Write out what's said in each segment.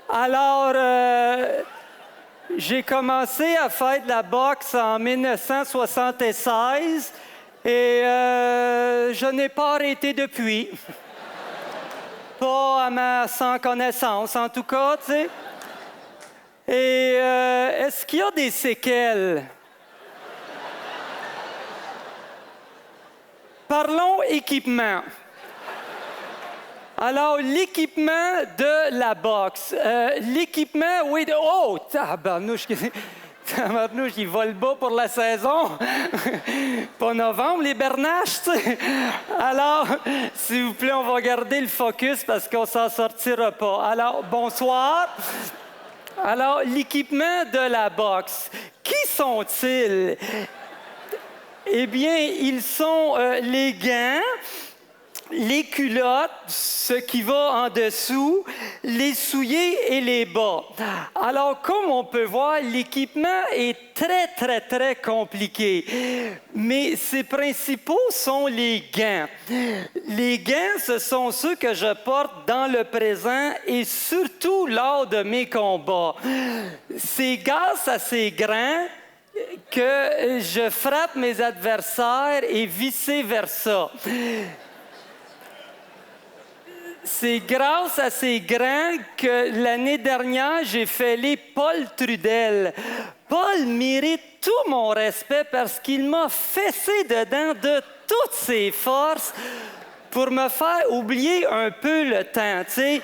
Alors, j'ai commencé à faire de la boxe en 1976 et je n'ai pas arrêté depuis. Pas à ma sans connaissance, en tout cas, tu sais. Et est-ce qu'il y a des séquelles? Parlons équipement. Alors, l'équipement de la boxe. L'équipement, oui, oh, tabarnouche, tabarnouche, il vole bas pour la saison. Pas novembre, les bernaches, tu sais. Alors, s'il vous plaît, on va garder le focus parce qu'on s'en sortira pas. Alors, bonsoir. Alors, l'équipement de la boxe. Qui sont-ils? Eh bien, ils sont les gants, les culottes, ce qui va en dessous, les souliers et les bas. Alors, comme on peut voir, l'équipement est très, très, très compliqué. Mais ses principaux sont les gants. Les gants, ce sont ceux que je porte dans le présent et surtout lors de mes combats. C'est grâce à ces gants que je frappe mes adversaires et vice-versa. C'est grâce à ces grands que l'année dernière, j'ai fêlé Paul Trudel. Paul mérite tout mon respect parce qu'il m'a fessé dedans de toutes ses forces pour me faire oublier un peu le temps, tu sais.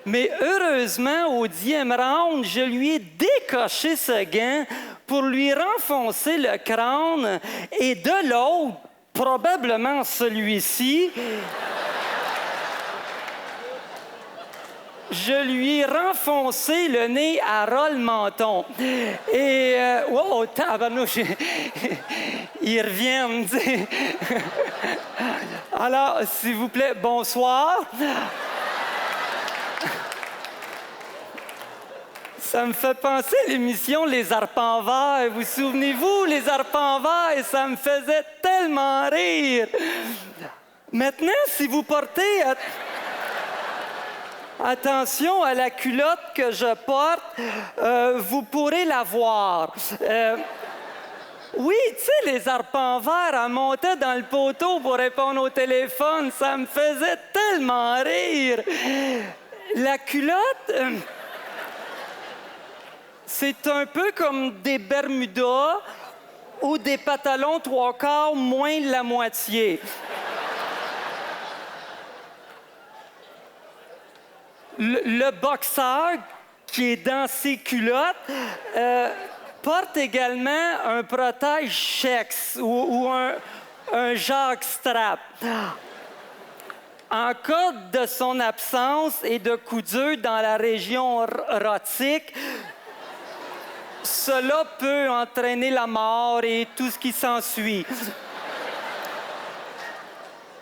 Mais heureusement, au 10e round, je lui ai décoché ce gant pour lui renfoncer le crâne et de l'autre, probablement celui-ci, je lui ai renfoncé le nez à ras-le-menton. Et, wow, tabarnouche, ils reviennent, tu sais. Alors, s'il vous plaît, bonsoir. Ça me fait penser à l'émission Les Arpents Verts. Vous souvenez-vous, Les Arpents Verts? Et ça me faisait tellement rire. Maintenant, si vous portez attention à la culotte que je porte, vous pourrez la voir. Oui, tu sais, Les Arpents Verts, elle montait dans le poteau pour répondre au téléphone. Ça me faisait tellement rire. La culotte... c'est un peu comme des Bermudas ou des pantalons 3/4 moins de la moitié. Le boxeur qui est dans ses culottes porte également un protège-chex ou un jockstrap. En cas de son absence et de coup dur dans la région rhotique, cela peut entraîner la mort et tout ce qui s'ensuit.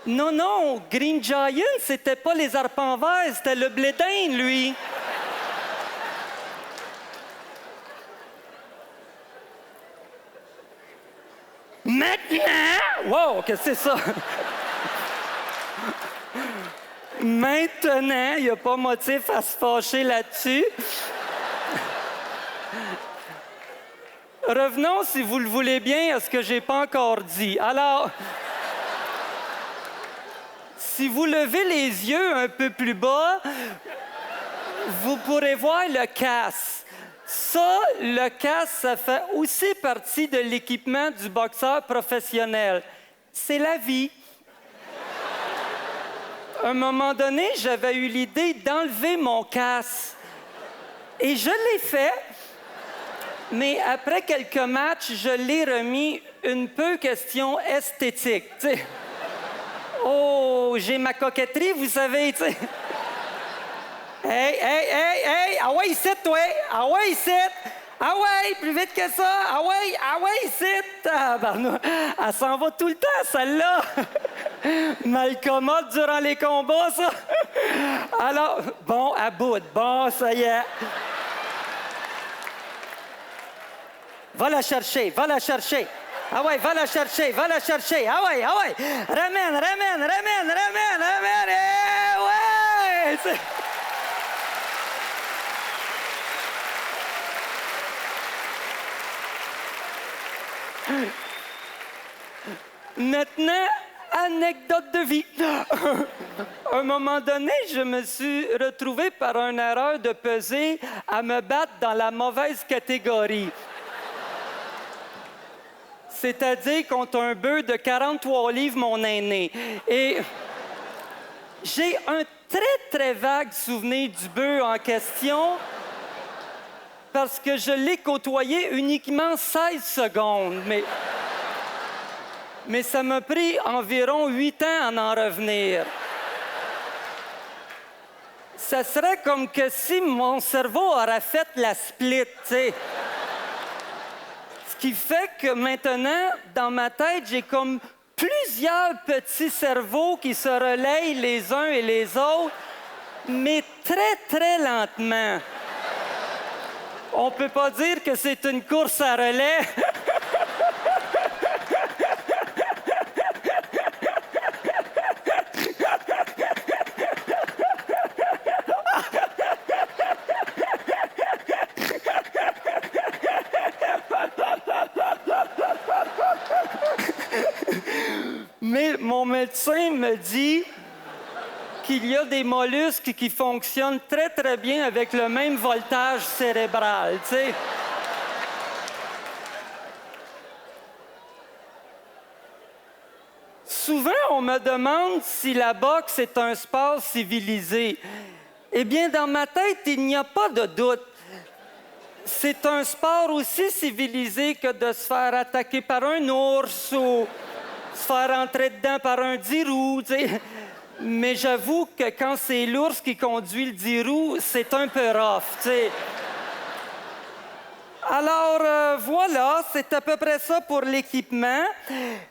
Non, Green Giant, c'était pas Les Arpents Verts, c'était le blé d'Inde, lui. Maintenant! Wow, qu'est-ce que c'est ça? Maintenant, il n'y a pas motif à se fâcher là-dessus. Revenons, si vous le voulez bien, à ce que je n'ai pas encore dit. Alors, si vous levez les yeux un peu plus bas, vous pourrez voir le casque. Ça, le casque, ça fait aussi partie de l'équipement du boxeur professionnel. C'est la vie. À un moment donné, j'avais eu l'idée d'enlever mon casque. Et je l'ai fait. Mais après quelques matchs, je l'ai remis une peu question esthétique. T'sais. Oh, j'ai ma coquetterie, vous savez, tu sais. Hey! Ah ouais, ici, toi! Ah ouais, ici! Ah ouais, plus vite que ça! Ah ouais, ici! Ah, elle s'en va tout le temps, celle-là! Malcommode durant les combats, ça! Alors, bon, à bout. Bon, ça y est. Va la chercher. Ah ouais, va la chercher. Ah ouais. Ramène. Eh ouais! Maintenant, anecdote de vie. À un moment donné, je me suis retrouvé par une erreur de pesée à me battre dans la mauvaise catégorie. C'est-à-dire contre un bœuf de 43 livres, mon aîné. Et j'ai un très, très vague souvenir du bœuf en question parce que je l'ai côtoyé uniquement 16 secondes. Mais ça m'a pris environ 8 ans à en revenir. Ça serait comme que si mon cerveau aurait fait la split, tu sais. Ce qui fait que maintenant, dans ma tête, j'ai comme plusieurs petits cerveaux qui se relayent les uns et les autres, mais très, très lentement. On peut pas dire que c'est une course à relais. Mais mon médecin me dit qu'il y a des mollusques qui fonctionnent très, très bien avec le même voltage cérébral, tu sais. Souvent, on me demande si la boxe est un sport civilisé. Eh bien, dans ma tête, il n'y a pas de doute. C'est un sport aussi civilisé que de se faire attaquer par un ours ou se faire entrer dedans par un 10 roues, tu sais. Mais j'avoue que quand c'est l'ours qui conduit le 10 roues, c'est un peu rough, tu sais. Alors, voilà, c'est à peu près ça pour l'équipement.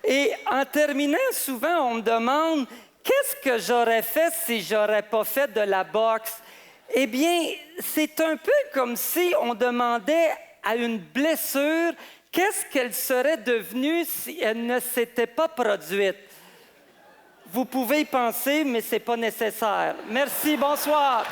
Et en terminant, souvent, on me demande qu'est-ce que j'aurais fait si j'aurais pas fait de la boxe? Eh bien, c'est un peu comme si on demandait à une blessure qu'est-ce qu'elle serait devenue si elle ne s'était pas produite. Vous pouvez y penser, mais ce n'est pas nécessaire. Merci, bonsoir.